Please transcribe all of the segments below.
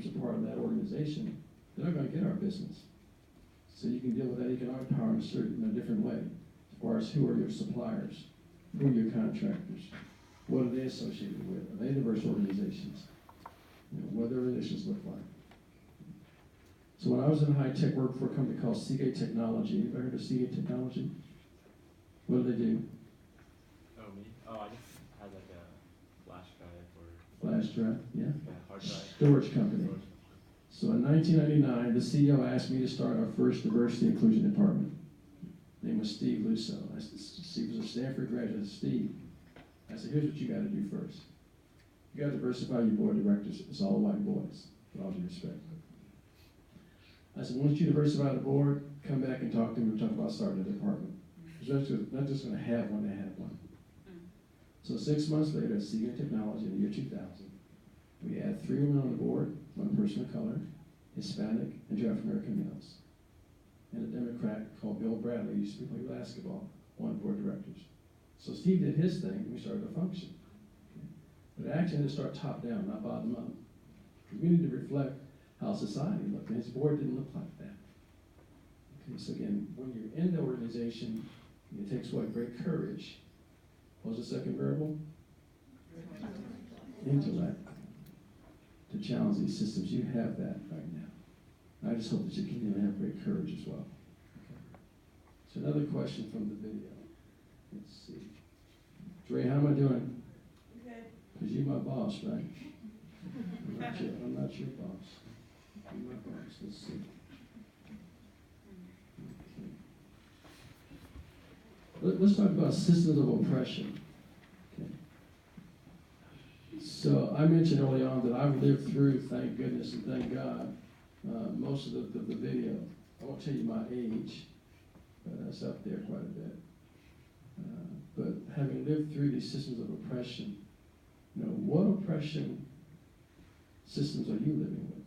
are part of that organization, they're not going to get our business. So you can deal with that economic power in a different way, as far as who are your suppliers, who are your contractors, what are they associated with, are they diverse organizations, what do their relations look like. So when I was in high tech, worked for a company called Seagate Technology. Anybody heard of Seagate Technology? What do they do? Oh, me? Oh, I just had like a flash drive or... Flash drive, yeah. Hard drive. Storage company. So in 1999, the CEO asked me to start our first diversity inclusion department. His name was Steve Lusso. Steve was a Stanford graduate. Steve, I said, here's what you got to do first. You got to diversify your board of directors. It's all white boys, with all due respect. I said, once you diversify the board, come back and talk to me. We'll talk about starting a department. Because we're not just going to have one, they have one. So 6 months later, at Seagate Technology in the year 2000, we had 3 women on the board, 1 person of color, Hispanic, and African American males. And a Democrat called Bill Bradley, who used to play basketball, on board of directors. So Steve did his thing, and we started to function. Okay. But it actually had to start top down, not bottom up. Because we need to reflect how society looked, and his board didn't look like that. Okay, so again, when you're in the organization, it takes what? Great courage. What was the second variable? Intellect. To challenge these systems. You have that right now. I just hope that you continue to have great courage as well. Okay. So another question from the video. Let's see. Dre, how am I doing? Okay. Because you're my boss, right? I'm not your boss. You're my boss. Let's see. Okay. Let's talk about systems of oppression. Okay. So I mentioned early on that I've lived through, thank goodness and thank God, most of the video. I won't tell you my age, but that's up there quite a bit. But having lived through these systems of oppression, what oppression systems are you living with?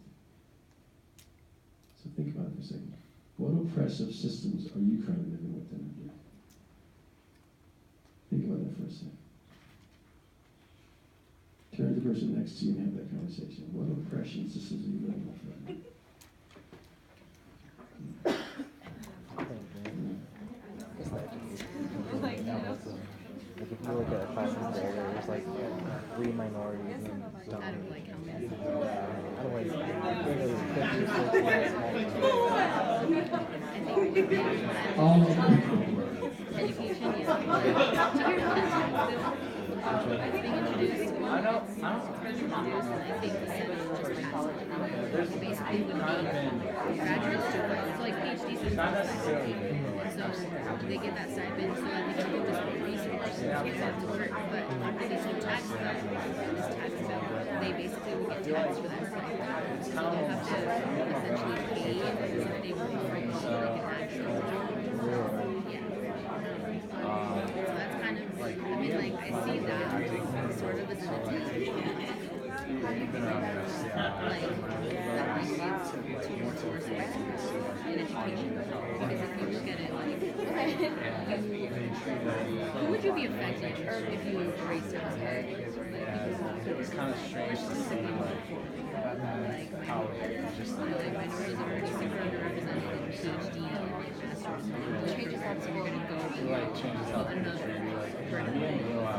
So think about it for a second. What oppressive systems are you currently living with in India? Think about that for a second. Turn to the person next to you and have that conversation. What oppression systems are you living with right now? Like if you look at classes there's like 3 minorities and some. Out of like how many? I don't like All Education, yeah. Being introduced to I think the Senate just passed basically would be graduate students, so like PhD students. So they get that stipend so that they can do this research so they don't have to work. But there's no tax bill, and this tax bill, they basically will get taxed for that stipend. So they'll have to essentially pay as if they were working like an actual job. Yeah. So that's kind of, I mean, like, I see that sort of as an attempt like, that leads to more sources in education. Because if you look at it, like, who would you be affected if you raised taxes? It's kind of strange to see like how just like minorities are very super underrepresented in PhD and masters. It changes how you're going to go to another vertical. I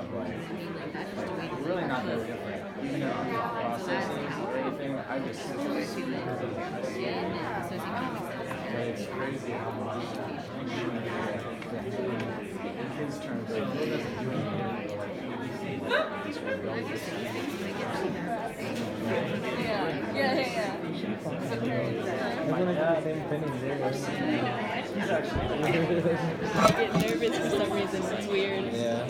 mean, like, that's just the way We're really not that different. Even in our processes or anything, I just in socioeconomics. it's crazy how much in his terms, like, he doesn't do anything Yeah. Everyone has the same opinion there. He's actually I get nervous for some reason. It's weird. Yeah.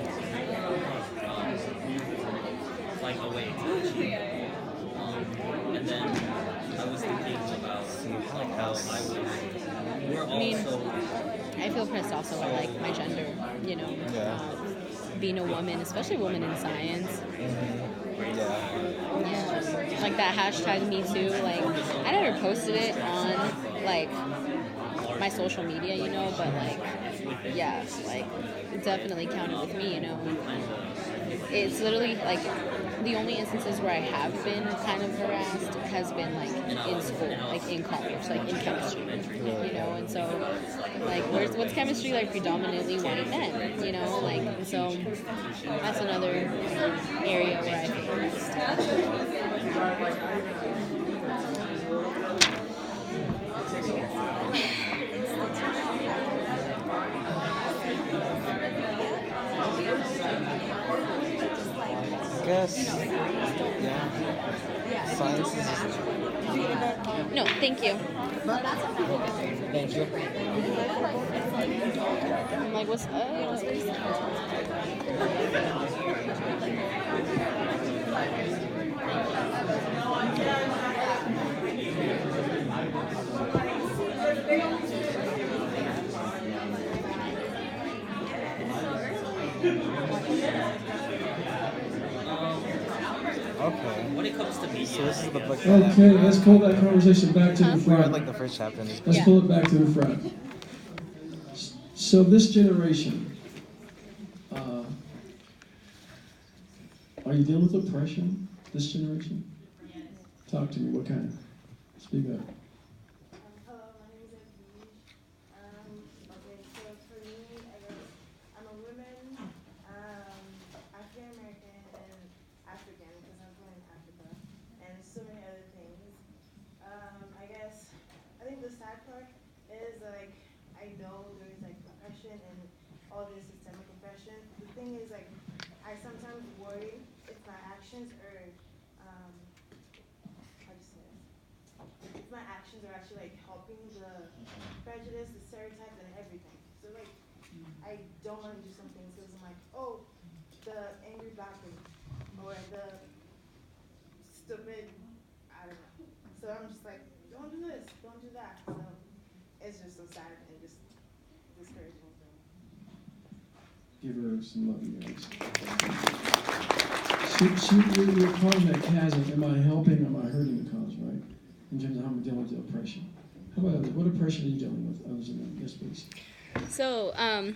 like away. And then I was thinking about like how we're also. I feel pressed also by like my gender, being a woman, especially a woman in science. Yeah. Like that hashtag Me Too. Like I never posted it on like my social media, but like yeah, like it definitely counted with me, it's literally like the only instances where I have been kind of harassed has been like in school, like in college, like in chemistry, you know. And so like what's chemistry like predominantly white men, you know, like, and so that's another area where I feel harassed. I guess, yeah. Science is just... No, thank you. Thank you. I'm like, what's Okay. When it comes to media, So this is the book. Okay, let's pull that conversation back to the We read front. like the first chapter in this book. Let's pull it back to the front. So this generation, are you dealing with oppression, this generation? Talk to me, what kind? Speak up. Hello, my name is Abhi. Okay, so for me, I guess I'm a woman, African American, and African because I'm born in Africa, and so many other things. I guess I think the sad part is like I know there's like oppression and all this systemic oppression. The thing is like I sometimes worry if my actions are how do you say this? If my actions are actually like helping the prejudice, the stereotypes, and everything. So like, I don't want to do something because I'm like, oh, the angry black lady, or the stupid, I don't know. So I'm just like, don't do this, don't do that. So it's just so sad and just discouraging. Give her some love, you guys. You're causing that chasm. Am I helping, am I hurting the cause, right? In terms of how I'm dealing with the oppression. How about others? What oppression are you dealing with? Others in that? Yes, please. So,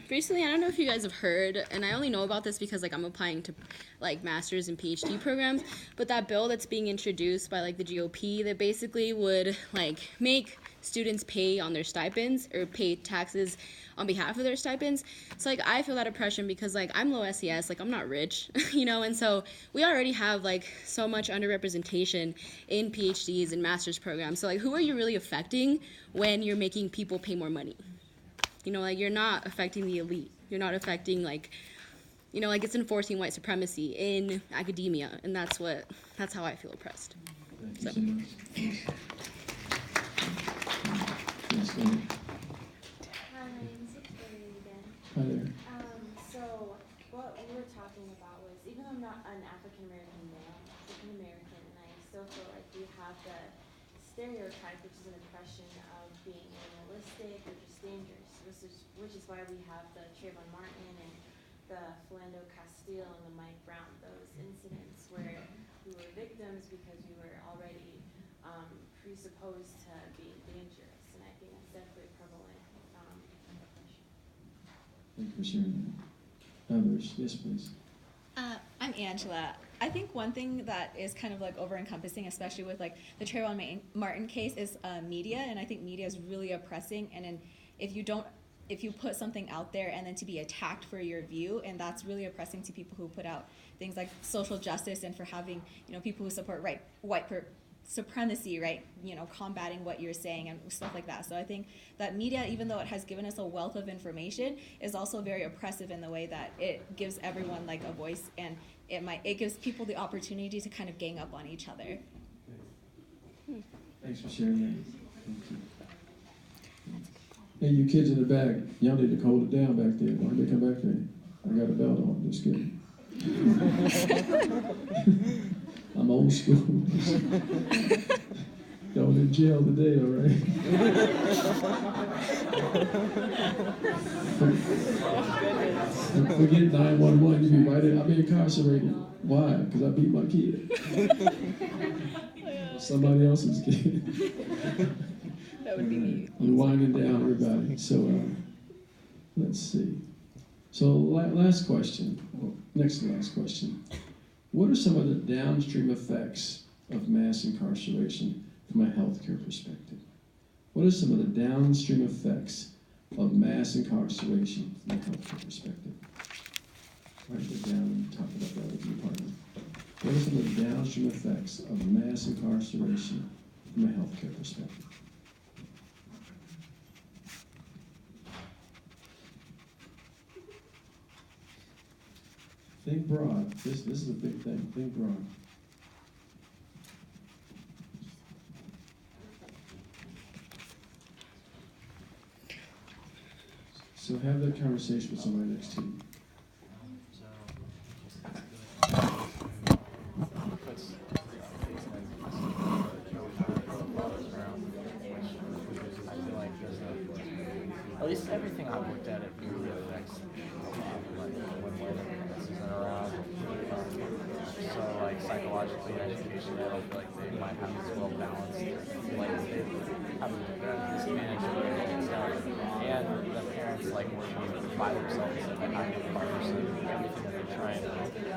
recently, I don't know if you guys have heard, and I only know about this because, like, I'm applying to, like, master's and PhD programs, but that bill that's being introduced by, like, the GOP that basically would, like, make students pay on their stipends or pay taxes on behalf of their stipends. So, like, I feel that oppression because, like, I'm low SES, like, I'm not rich, you know, and so we already have, like, so much underrepresentation in PhDs and master's programs. So, like, who are you really affecting when you're making people pay more money? You know, like, you're not affecting the elite. You're not affecting, like, you know, like, it's enforcing white supremacy in academia, and that's how I feel oppressed. Thank you so much. Yes, go ahead. Hi, my name is Victoria again. Hi there. So what we were talking about was, even though I'm not an African American male, I'm African American, and I still feel like we have the stereotype, which is an oppression of being animalistic or just dangerous, which is why we have the Trayvon Martin and the Philando Castile and the Mike Brown, those incidents where we were victims because we were already presupposed to be dangerous, and I think that's definitely prevalent oppression. Thank you for sharing that. Others, yes, please. I'm Angela. I think one thing that is kind of like over-encompassing, especially with like the Trayvon Martin case, is media, and I think media is really oppressing. And then if you put something out there and then to be attacked for your view, and that's really oppressing to people who put out things like social justice and for having, you know, people who support white supremacy, right, you know, combating what you're saying and stuff like that. So I think that media, even though it has given us a wealth of information, is also very oppressive in the way that it gives everyone like a voice, and it gives people the opportunity to kind of gang up on each other. Thanks for sharing that. Thank you. Hey, you kids in the back, y'all need to hold it down back there. Why don't they come back there? I got a belt on, just kidding. I'm old school. Going in jail today, all right? Forget 911, you be right in. I'll be incarcerated. Why? Because I beat my kid. Somebody else's kid. That would be me. You're winding down everybody. So, let's see. So last question, next to last question. What are some of the downstream effects of mass incarceration from a healthcare perspective? What are some of the downstream effects of mass incarceration from a healthcare perspective? Write that down and talk about that with your partner. What are some of the downstream effects of mass incarceration from a healthcare perspective? Think broad. This is a big thing. Think broad. So have that conversation with somebody next to you. At least everything I've looked at, it really affects like when this isn't around. So like psychologically and education, I don't feel like they might have as well balanced. Like they have mismanaged and stuff. And the parents like working by themselves and like not getting partners and everything that they're trying to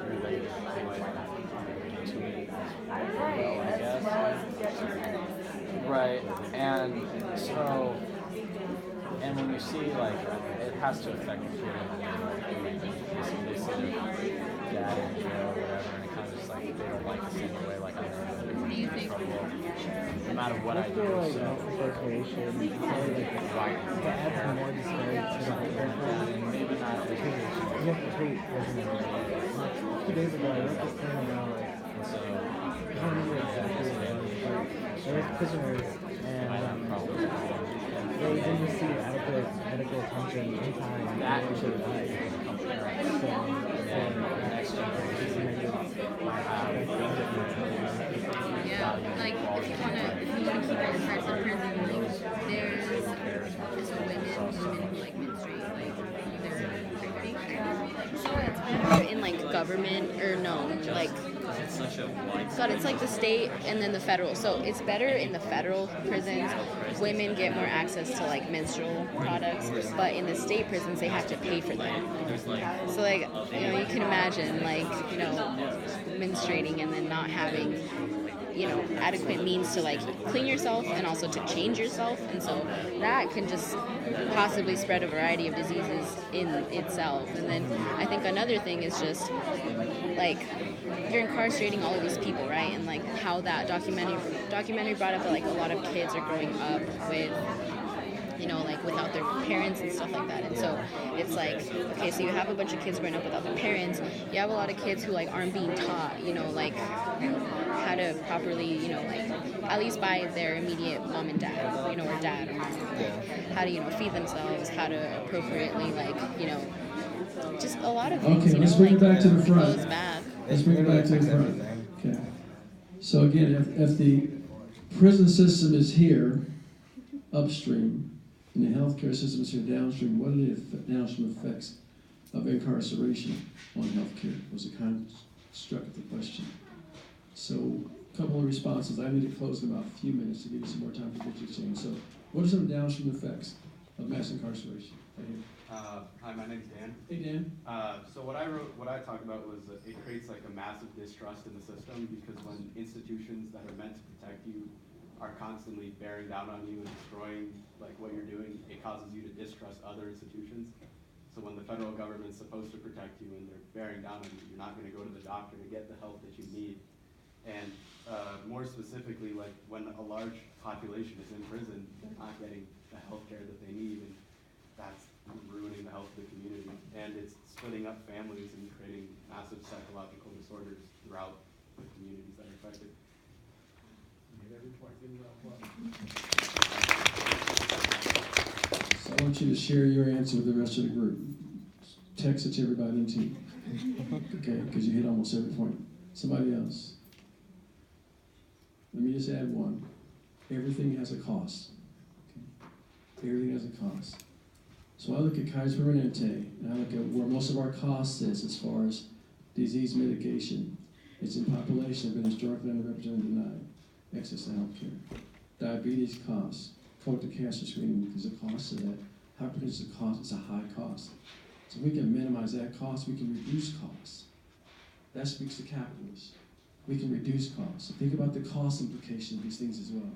really they might not be to it as well, I guess. Right. And so and when you see, like, it has to affect the kid in they see their dad in jail or whatever, and it kind of just like, they don't like the same way, like, I don't know, What do you think? no matter what I do, like so. incarceration, like to add some more disparity to the whole And maybe not you have to treat prisoners. 2 days ago, I wrote this thing about like, so, I don't remember exactly what it was, but there was prisoners and they didn't receive adequate medical attention in time. that They should actually be died. comparing. The next generation Yeah, like if you wanna keep your parents in prison, like there's so women who like menstruate, like they're so it's better in like government or no, like It's such a wide. God, it's like the state and then the federal. So it's better in the federal prisons. Women get more access to like menstrual products, but in the state prisons they have to pay for them. So like you can imagine like menstruating and then not having adequate means to like clean yourself and also to change yourself, and so that can just possibly spread a variety of diseases in itself. And then I think another thing is just like you're incarcerating all of these people, right? And like how that documentary brought up that like a lot of kids are growing up with like without their parents and stuff like that. And so it's like, okay, so you have a bunch of kids growing up without their parents. You have a lot of kids who like aren't being taught, like how to properly, like at least by their immediate mom and dad, or dad or mom, how to, feed themselves, how to appropriately like, just a lot of things, Okay, let's bring it back to the front. goes back. Let's bring it back to the front. Okay. So again, if the prison system is here, upstream, and the healthcare system is here downstream, what are the downstream effects of incarceration on healthcare? Was the construct of the question. So, a couple of responses. I need to close in about a few minutes to give you some more time to get your change. So, what are some downstream effects of mass incarceration? Right here. Hi, my name's Dan. Hey, Dan. So what I talked about was it creates like a massive distrust in the system, because when institutions that are meant to protect you are constantly bearing down on you and destroying like what you're doing, it causes you to distrust other institutions. So when the federal government's supposed to protect you and they're bearing down on you, you're not going to go to the doctor to get the help that you need. And more specifically, like when a large population is in prison, they're not getting the health care that they need, and that's ruining the health of the community. And it's splitting up families and creating massive psychological disorders throughout the communities that are affected. So I want you to share your answer with the rest of the group. Text it to everybody in the team. Okay, because you hit almost every point. Somebody else. Let me just add one. Everything has a cost. Okay? Everything has a cost. So I look at Kaiser Permanente, and I look at where most of our cost is as far as disease mitigation. It's in population that have been historically underrepresented and denied access to health care. Diabetes costs, colorectal cancer screening is a cost of that. Hypertension is a cost, it's a high cost. So we can minimize that cost, we can reduce costs. That speaks to capitalists. We can reduce costs. So think about the cost implication of these things as well.